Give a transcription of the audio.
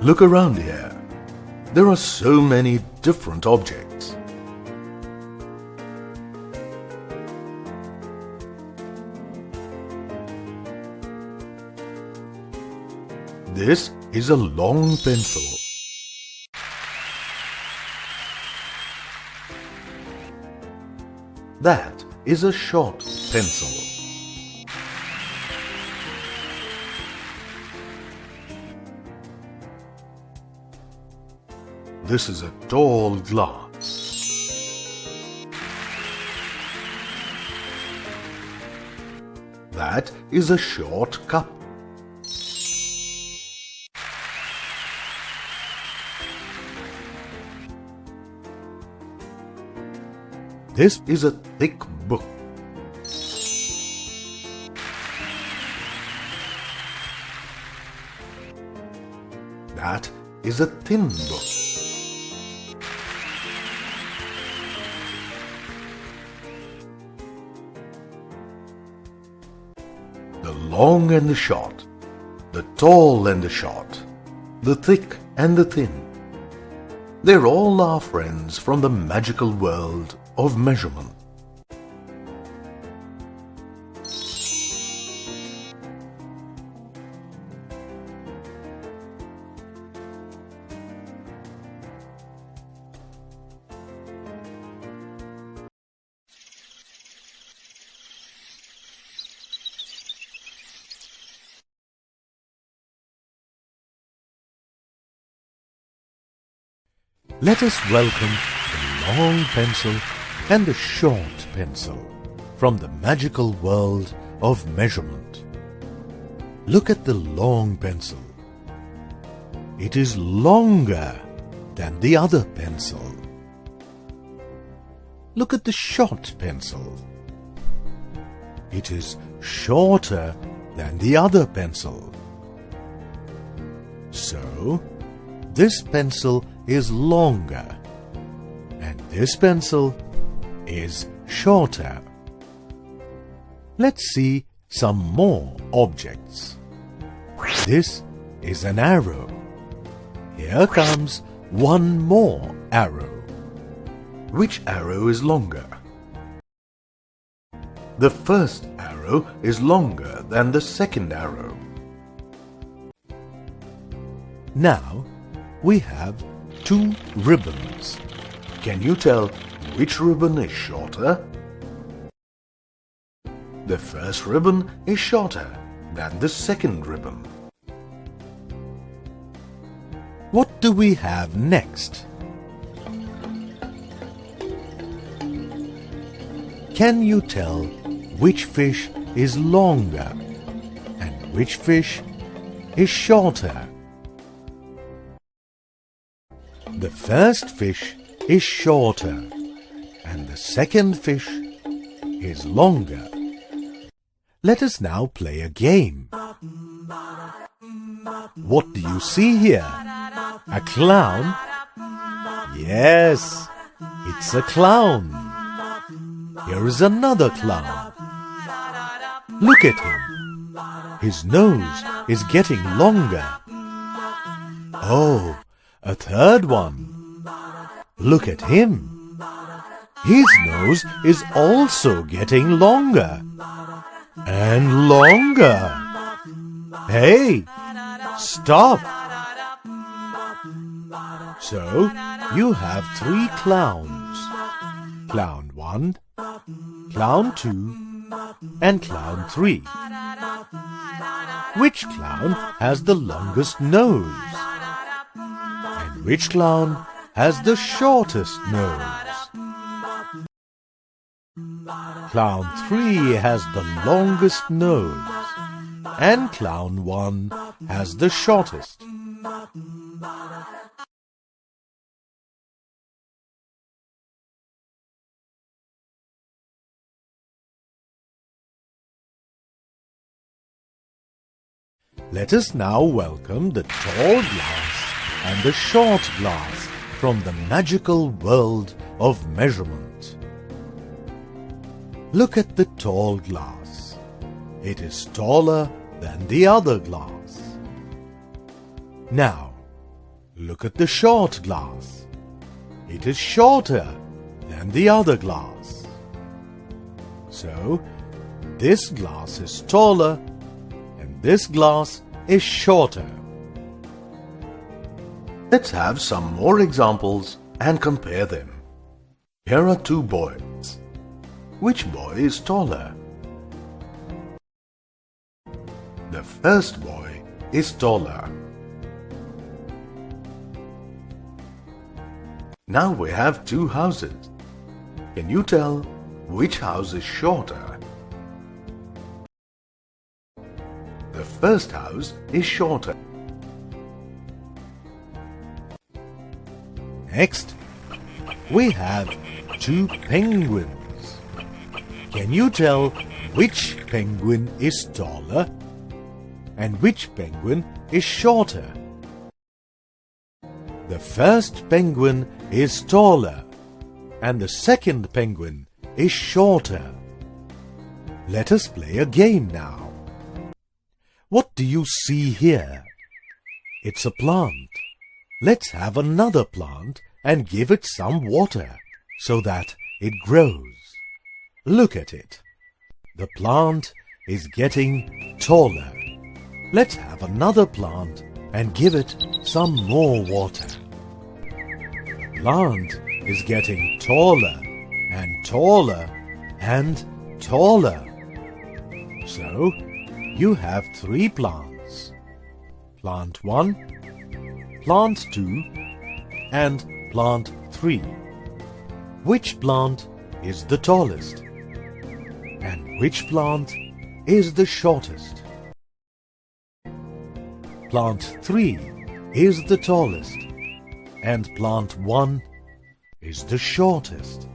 Look around here. There are so many different objects. This is a long pencil. That is a short pencil. This is a tall glass. That is a short cup. This is a thick book. That is a thin book. The long and the short, the tall and the short, the thick and the thin. They're all our friends from the magical world of measurement. Let us welcome the long pencil and the short pencil from the magical world of measurement. Look at the long pencil. It is longer than the other pencil. Look at the short pencil. It is shorter than the other pencil. So, this pencil is longer and this pencil is shorter. Let's see some more objects. This is an arrow. Here comes one more arrow. Which arrow is longer? The first arrow is longer than the second arrow. Now we have two ribbons. Can you tell which ribbon is shorter? The first ribbon is shorter than the second ribbon. What do we have next? Can you tell which fish is longer and which fish is shorter? The first fish is shorter and the second fish is longer. Let us now play a game. What do you see here? A clown? Yes, it's a clown. Here is another clown. Look at him. His nose is getting longer. Oh, a third one. Look at him. His nose is also getting longer and longer. Hey, stop. So, you have three clowns. Clown 1, Clown 2, and Clown 3. Which clown has the longest nose? And which clown has the shortest nose? Clown 3 has the longest nose, and Clown 1 has the shortest. Let us now welcome the tall glass and the short glass from the magical world of measurement. Look at the tall glass. It is taller than the other glass. Now, Look at the short glass. It is shorter than the other glass. So, this glass is taller and this glass is shorter. Let's have some more examples and compare them. Here are two boys. Which boy is taller? The first boy is taller. Now we have two houses. Can you tell which house is shorter? The first house is shorter. Next, we have two penguins. Can you tell which penguin is taller and which penguin is shorter? The first penguin is taller and the second penguin is shorter. Let us play a game now. What do you see here? It's a plant. Let's have another plant and give it some water so that it grows. Look at it. The plant is getting taller. Let's have another plant and give it some more water. The plant is getting taller and taller and taller. So, you have three plants. Plant 1, Plant 2 and Plant 3. Which plant is the tallest? And which plant is the shortest? Plant 3 is the tallest and Plant 1 is the shortest.